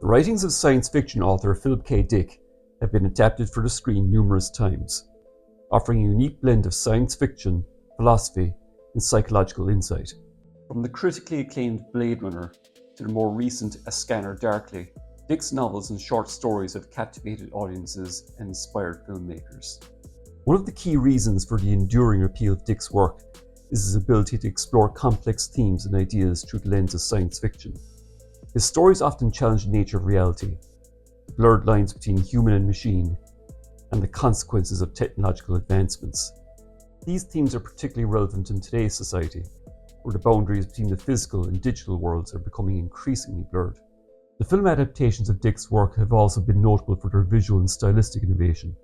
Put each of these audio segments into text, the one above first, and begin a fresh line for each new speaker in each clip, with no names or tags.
The writings of science fiction author Philip K. Dick have been adapted for the screen numerous times, offering a unique blend of science fiction, philosophy, and psychological insight. From the critically acclaimed Blade Runner to the more recent A Scanner Darkly, Dick's novels and short stories have captivated audiences and inspired filmmakers. One of the key reasons for the enduring appeal of Dick's work is his ability to explore complex themes and ideas through the lens of science fiction. His stories often challenge the nature of reality, the blurred lines between human and machine, and the consequences of technological advancements. These themes are particularly relevant in today's society, where the boundaries between the physical and digital worlds are becoming increasingly blurred. The film adaptations of Dick's work have also been notable for their visual and stylistic innovation.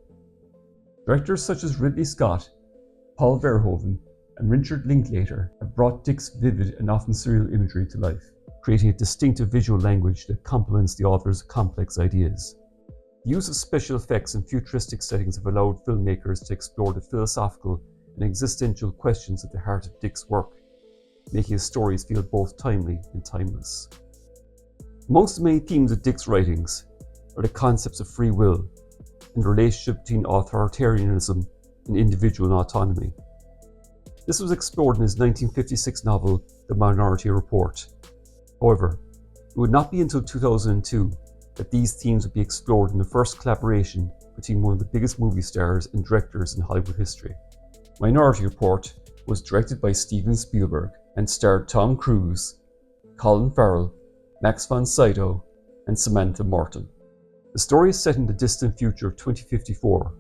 Directors such as Ridley Scott, Paul Verhoeven, and Richard Linklater have brought Dick's vivid and often surreal imagery to life, creating a distinctive visual language that complements the author's complex ideas. The use of special effects and futuristic settings have allowed filmmakers to explore the philosophical and existential questions at the heart of Dick's work, making his stories feel both timely and timeless. Amongst the many themes of Dick's writings are the concepts of free will and the relationship between authoritarianism and individual autonomy. This was explored in his 1956 novel, The Minority Report. However, it would not be until 2002 that these themes would be explored in the first collaboration between one of the biggest movie stars and directors in Hollywood history. Minority Report was directed by Steven Spielberg and starred Tom Cruise, Colin Farrell, Max von Sydow, and Samantha Morton. The story is set in the distant future of 2054,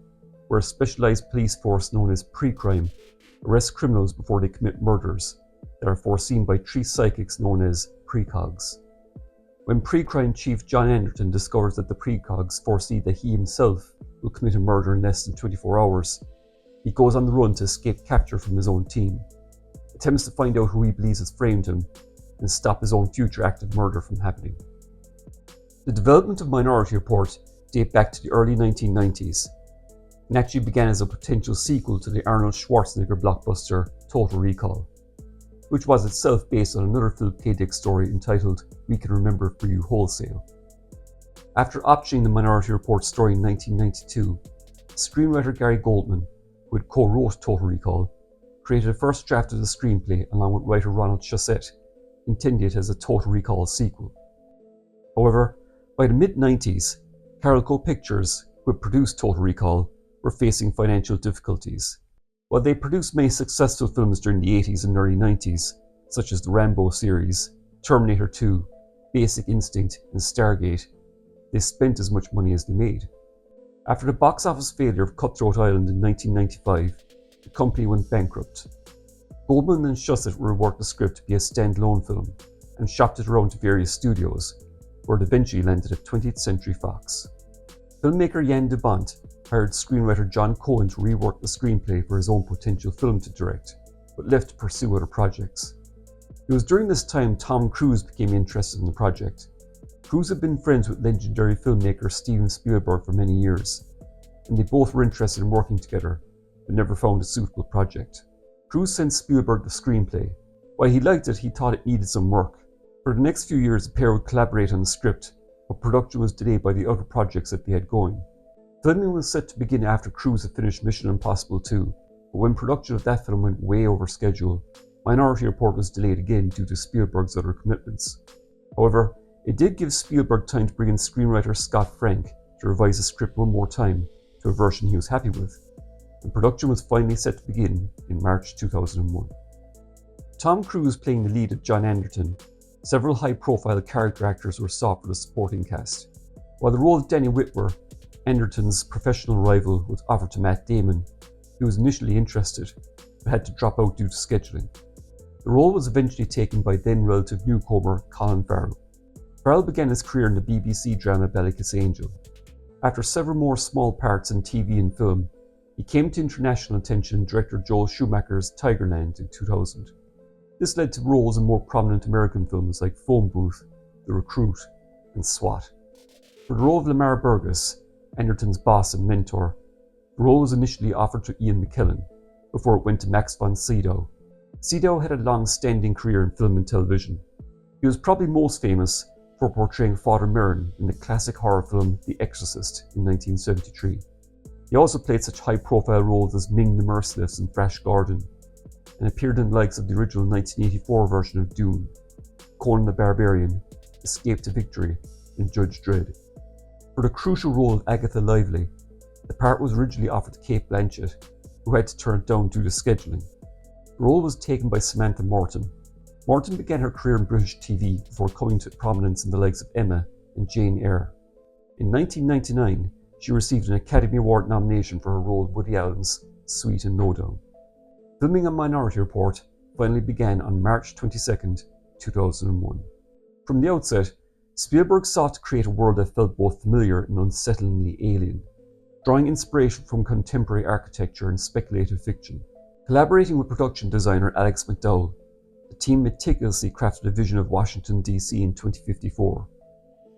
where a specialized police force known as Pre-Crime arrests criminals before they commit murders that are foreseen by three psychics known as precogs. When Pre-Crime Chief John Anderton discovers that the precogs foresee that he himself will commit a murder in less than 24 hours, he goes on the run to escape capture from his own team, attempts to find out who he believes has framed him, and stop his own future act of murder from happening. The development of Minority Report dates back to the early 1990s, and actually began as a potential sequel to the Arnold Schwarzenegger blockbuster Total Recall, which was itself based on another Philip K. Dick story entitled We Can Remember For You Wholesale. After optioning the Minority Report story in 1992, screenwriter Gary Goldman, who had co-wrote Total Recall, created a first draft of the screenplay along with writer Ronald Shusett, intending it as a Total Recall sequel. However, by the mid-90s, Carolco Pictures, who had produced Total Recall, were facing financial difficulties. While they produced many successful films during the 80s and early 90s, such as the Rambo series, Terminator 2, Basic Instinct, and Stargate, they spent as much money as they made. After the box office failure of Cutthroat Island in 1995, the company went bankrupt. Goldman and Shusett reworked the script to be a standalone film and shopped it around to various studios, where it eventually landed at 20th Century Fox. Filmmaker Jan de Bont hired screenwriter John Cohen to rework the screenplay for his own potential film to direct, but left to pursue other projects. It was during this time Tom Cruise became interested in the project. Cruise had been friends with legendary filmmaker Steven Spielberg for many years, and they both were interested in working together, but never found a suitable project. Cruise sent Spielberg the screenplay. While he liked it, he thought it needed some work. For the next few years, the pair would collaborate on the script, but production was delayed by the other projects that they had going. Filming was set to begin after Cruise had finished Mission Impossible 2, but when production of that film went way over schedule, Minority Report was delayed again due to Spielberg's other commitments. However, it did give Spielberg time to bring in screenwriter Scott Frank to revise the script one more time to a version he was happy with, and production was finally set to begin in March 2001. Tom Cruise playing the lead of John Anderton, several high-profile character actors were sought for the supporting cast. While the role of Danny Whitwer, Anderton's professional rival, was offered to Matt Damon, he was initially interested, but had to drop out due to scheduling. The role was eventually taken by then-relative newcomer Colin Farrell. Farrell began his career in the BBC drama Bellicus Angel. After several more small parts in TV and film, he came to international attention in director Joel Schumacher's Tigerland in 2000. This led to roles in more prominent American films like Phone Booth, The Recruit, and SWAT. For the role of Lamar Burgess, Anderton's boss and mentor, the role was initially offered to Ian McKellen, before it went to Max von Sydow. Sydow had a long-standing career in film and television. He was probably most famous for portraying Father Merrin in the classic horror film The Exorcist in 1973. He also played such high-profile roles as Ming the Merciless in Flash Gordon, and appeared in the likes of the original 1984 version of Dune, Conan the Barbarian, Escape to Victory, and Judge Dredd. For the crucial role of Agatha Lively, the part was originally offered to Cate Blanchett, who had to turn it down due to scheduling. The role was taken by Samantha Morton. Morton began her career in British TV before coming to prominence in the likes of Emma and Jane Eyre. In 1999, she received an Academy Award nomination for her role in Woody Allen's Sweet and Lowdown. Filming on Minority Report finally began on March 22, 2001. From the outset, Spielberg sought to create a world that felt both familiar and unsettlingly alien, drawing inspiration from contemporary architecture and speculative fiction. Collaborating with production designer Alex McDowell, the team meticulously crafted a vision of Washington, D.C. in 2054,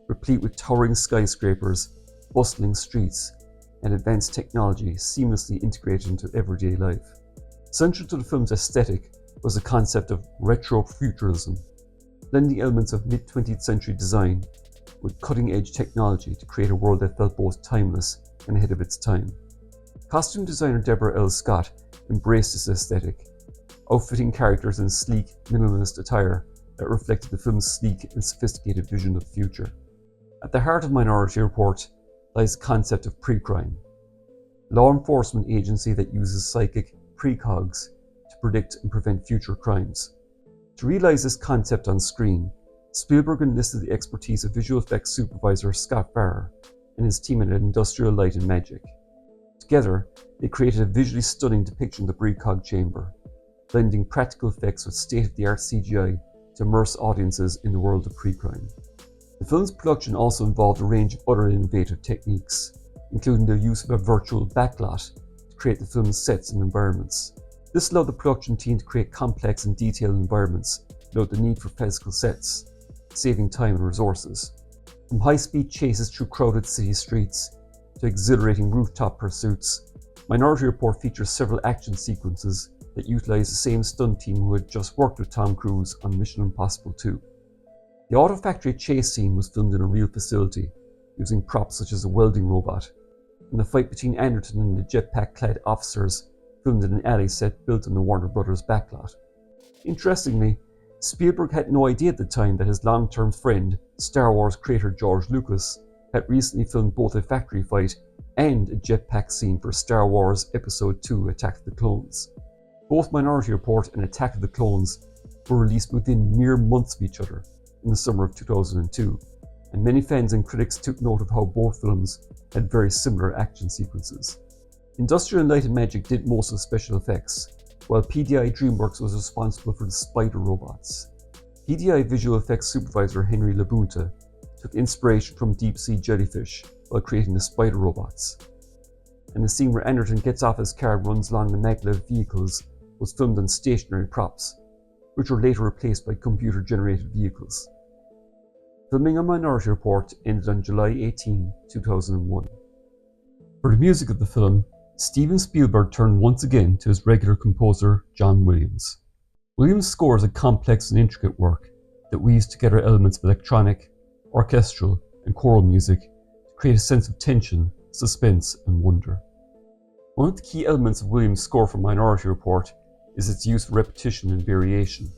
replete with towering skyscrapers, bustling streets, and advanced technology seamlessly integrated into everyday life. Central to the film's aesthetic was the concept of retrofuturism, blending elements of mid-20th century design with cutting-edge technology to create a world that felt both timeless and ahead of its time. Costume designer Deborah L. Scott embraced this aesthetic, outfitting characters in sleek, minimalist attire that reflected the film's sleek and sophisticated vision of the future. At the heart of Minority Report lies the concept of pre-crime, a law enforcement agency that uses psychic precogs to predict and prevent future crimes. To realize this concept on screen, Spielberg enlisted the expertise of visual effects supervisor Scott Farrell and his team at Industrial Light and Magic. Together, they created a visually stunning depiction of the precog chamber, blending practical effects with state-of-the-art CGI to immerse audiences in the world of pre-crime. The film's production also involved a range of other innovative techniques, including the use of a virtual backlot to create the film's sets and environments. This allowed the production team to create complex and detailed environments without the need for physical sets, saving time and resources. From high-speed chases through crowded city streets to exhilarating rooftop pursuits, Minority Report features several action sequences that utilize the same stunt team who had just worked with Tom Cruise on Mission Impossible 2. The auto factory chase scene was filmed in a real facility, using props such as a welding robot, and the fight between Anderton and the jetpack-clad officers filmed in an alley set built on the Warner Brothers backlot. Interestingly, Spielberg had no idea at the time that his long-term friend, Star Wars creator George Lucas, had recently filmed both a factory fight and a jetpack scene for Star Wars Episode II Attack of the Clones. Both Minority Report and Attack of the Clones were released within mere months of each other in the summer of 2002, and many fans and critics took note of how both films had very similar action sequences. Industrial Light and Magic did most of the special effects, while PDI DreamWorks was responsible for the spider robots. PDI visual effects supervisor Henry Labunta took inspiration from deep-sea jellyfish while creating the spider robots. And the scene where Anderton gets off his car and runs along the maglev vehicles was filmed on stationary props, which were later replaced by computer-generated vehicles. Filming on Minority Report ended on July 18, 2001. For the music of the film, Steven Spielberg turned once again to his regular composer, John Williams. Williams' score is a complex and intricate work that weaves together elements of electronic, orchestral, and choral music to create a sense of tension, suspense, and wonder. One of the key elements of Williams' score for Minority Report is its use of repetition and variation.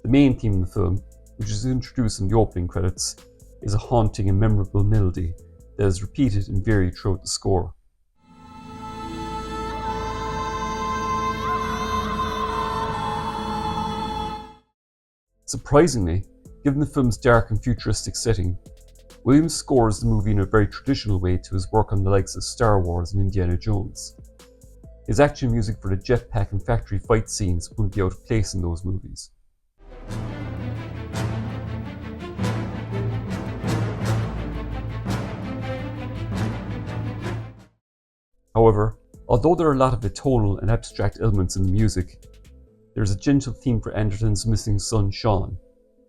The main theme of the film, which is introduced in the opening credits, is a haunting and memorable melody that is repeated and varied throughout the score. Surprisingly, given the film's dark and futuristic setting, Williams scores the movie in a very traditional way to his work on the likes of Star Wars and Indiana Jones. His action music for the jetpack and factory fight scenes wouldn't be out of place in those movies. However, although there are a lot of atonal and abstract elements in the music, there is a gentle theme for Anderton's missing son Sean,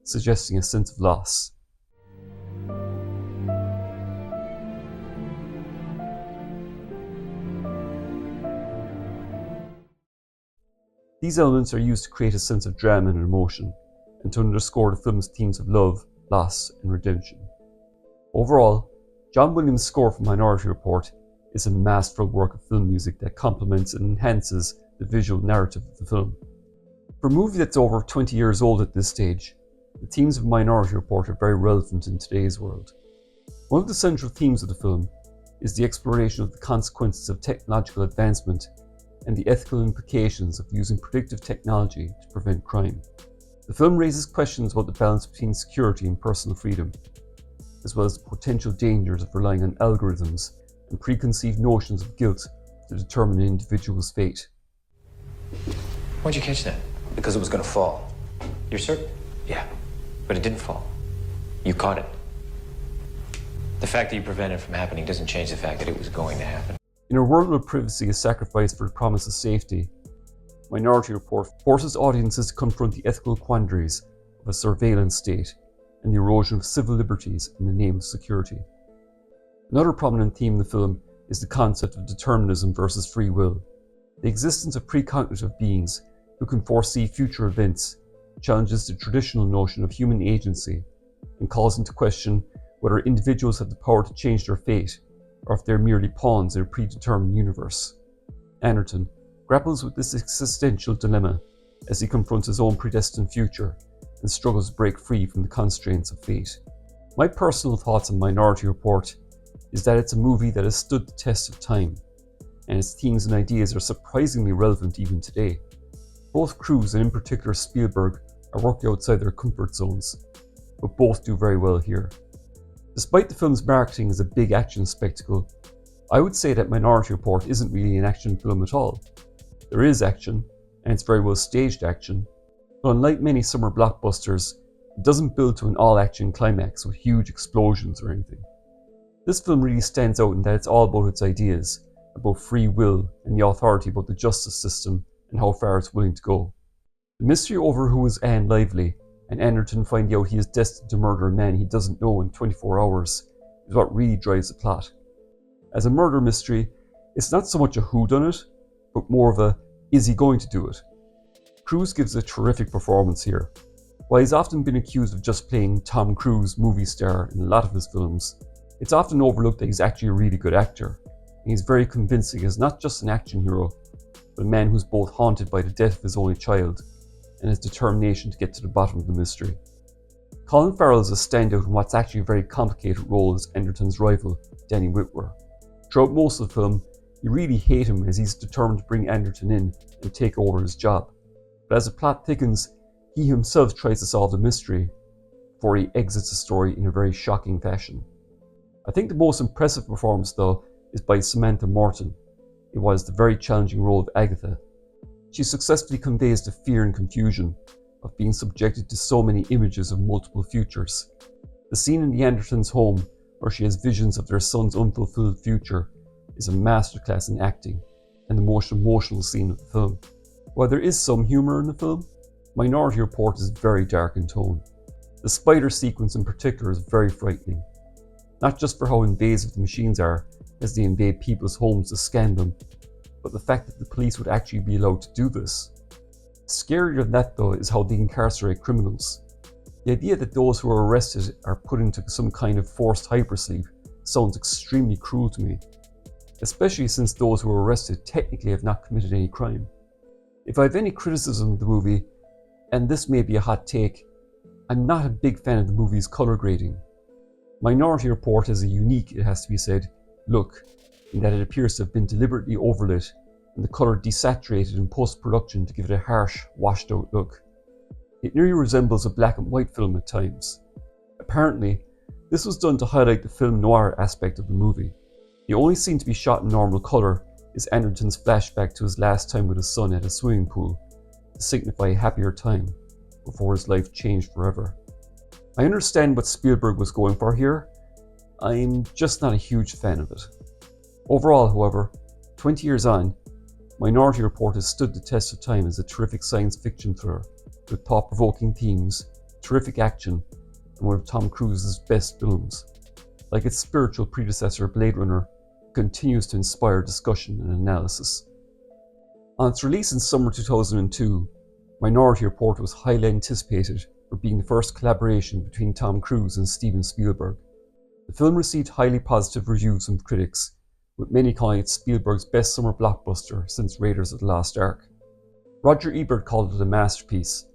suggesting a sense of loss. These elements are used to create a sense of drama and emotion, and to underscore the film's themes of love, loss, and redemption. Overall, John Williams' score for Minority Report is a masterful work of film music that complements and enhances the visual narrative of the film. For a movie that's over 20 years old at this stage, the themes of Minority Report are very relevant in today's world. One of the central themes of the film is the exploration of the consequences of technological advancement and the ethical implications of using predictive technology to prevent crime. The film raises questions about the balance between security and personal freedom, as well as the potential dangers of relying on algorithms and preconceived notions of guilt to determine an individual's fate.
Why'd you catch that?
Because it was going to fall.
You're certain?
Yeah.
But it didn't fall. You caught it. The fact that you prevented it from happening doesn't change the fact that it was going to happen.
In a world where privacy is sacrificed for the promise of safety, Minority Report forces audiences to confront the ethical quandaries of a surveillance state and the erosion of civil liberties in the name of security. Another prominent theme in the film is the concept of determinism versus free will. The existence of precognitive beings who can foresee future events challenges the traditional notion of human agency and calls into question whether individuals have the power to change their fate or if they're merely pawns in a predetermined universe. Anderton grapples with this existential dilemma as he confronts his own predestined future and struggles to break free from the constraints of fate. My personal thoughts on Minority Report is that it's a movie that has stood the test of time, and its themes and ideas are surprisingly relevant even today. Both crews, and in particular Spielberg, are working outside their comfort zones, but both do very well here. Despite the film's marketing as a big action spectacle, I would say that Minority Report isn't really an action film at all. There is action, and it's very well staged action, but unlike many summer blockbusters, it doesn't build to an all-action climax with huge explosions or anything. This film really stands out in that it's all about its ideas, about free will and the authority about the justice system and how far it's willing to go. The mystery over who is Anne Lively and Anderton finding out he is destined to murder a man he doesn't know in 24 hours is what really drives the plot. As a murder mystery, it's not so much a whodunit, but more of a is he going to do it? Cruise gives a terrific performance here. While he's often been accused of just playing Tom Cruise movie star in a lot of his films, it's often overlooked that he's actually a really good actor, and he's very convincing as not just an action hero, but a man who's both haunted by the death of his only child and his determination to get to the bottom of the mystery. Colin Farrell is a standout in what's actually a very complicated role as Anderton's rival, Danny Whitwer. Throughout most of the film, you really hate him as he's determined to bring Anderton in and take over his job. But as the plot thickens, he himself tries to solve the mystery before he exits the story in a very shocking fashion. I think the most impressive performance, though, is by Samantha Morton. It was the very challenging role of Agatha. She successfully conveys the fear and confusion of being subjected to so many images of multiple futures. The scene in the Andertons' home, where she has visions of their son's unfulfilled future, is a masterclass in acting and the most emotional scene of the film. While there is some humour in the film, Minority Report is very dark in tone. The spider sequence in particular is very frightening, not just for how invasive the machines are as they invade people's homes to scan them, but the fact that the police would actually be allowed to do this. Scarier than that, though, is how they incarcerate criminals. The idea that those who are arrested are put into some kind of forced hypersleep sounds extremely cruel to me, especially since those who are arrested technically have not committed any crime. If I have any criticism of the movie, and this may be a hot take, I'm not a big fan of the movie's colour grading. Minority Report has a unique, it has to be said, look, in that it appears to have been deliberately overlit and the colour desaturated in post-production to give it a harsh, washed-out look. It nearly resembles a black and white film at times. Apparently, this was done to highlight the film noir aspect of the movie. The only scene to be shot in normal colour is Anderton's flashback to his last time with his son at a swimming pool, to signify a happier time before his life changed forever. I understand what Spielberg was going for here. I'm just not a huge fan of it. Overall, however, 20 years on, Minority Report has stood the test of time as a terrific science fiction thriller with thought-provoking themes, terrific action, and one of Tom Cruise's best films. Like its spiritual predecessor Blade Runner, it continues to inspire discussion and analysis. On its release in summer 2002, Minority Report was highly anticipated for being the first collaboration between Tom Cruise and Steven Spielberg. The film received highly positive reviews from critics, with many calling it Spielberg's best summer blockbuster since Raiders of the Lost Ark. Roger Ebert called it a masterpiece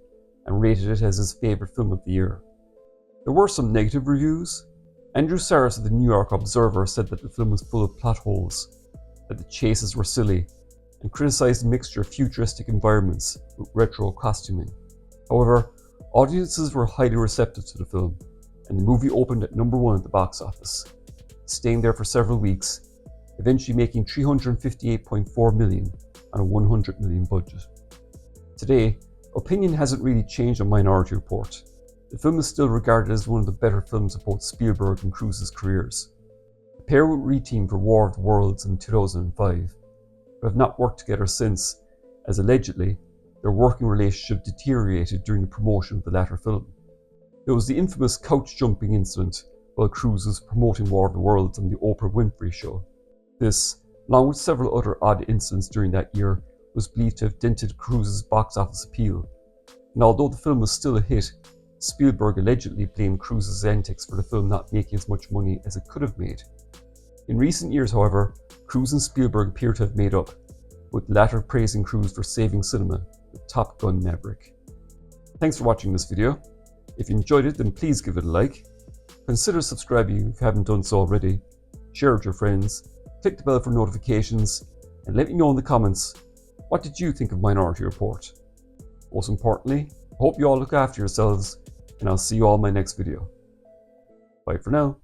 and rated it as his favourite film of the year. There were some negative reviews. Andrew Saris of the New York Observer said that the film was full of plot holes, that the chases were silly, and criticised the mixture of futuristic environments with retro costuming. However, audiences were highly receptive to the film, and the movie opened at #1 at the box office, staying there for several weeks, eventually making $358.4 million on a $100 million budget. Today, opinion hasn't really changed on Minority Report. The film is still regarded as one of the better films of both Spielberg and Cruise's careers. The pair would re-team for War of the Worlds in 2005, but have not worked together since, as allegedly, their working relationship deteriorated during the promotion of the latter film. There was the infamous couch jumping incident while Cruise was promoting War of the Worlds on the Oprah Winfrey Show. This, along with several other odd incidents during that year, was believed to have dented Cruise's box office appeal, and although the film was still a hit, Spielberg allegedly blamed Cruise's antics for the film not making as much money as it could have made. In recent years, however, Cruise and Spielberg appear to have made up, with the latter praising Cruise for saving cinema with Top Gun Maverick. Thanks for watching this video. If you enjoyed it, then please give it a like. Consider subscribing if you haven't done so already. Share with your friends, click the bell for notifications, and let me know in the comments, what did you think of Minority Report? Most importantly, I hope you all look after yourselves, and I'll see you all in my next video. Bye for now.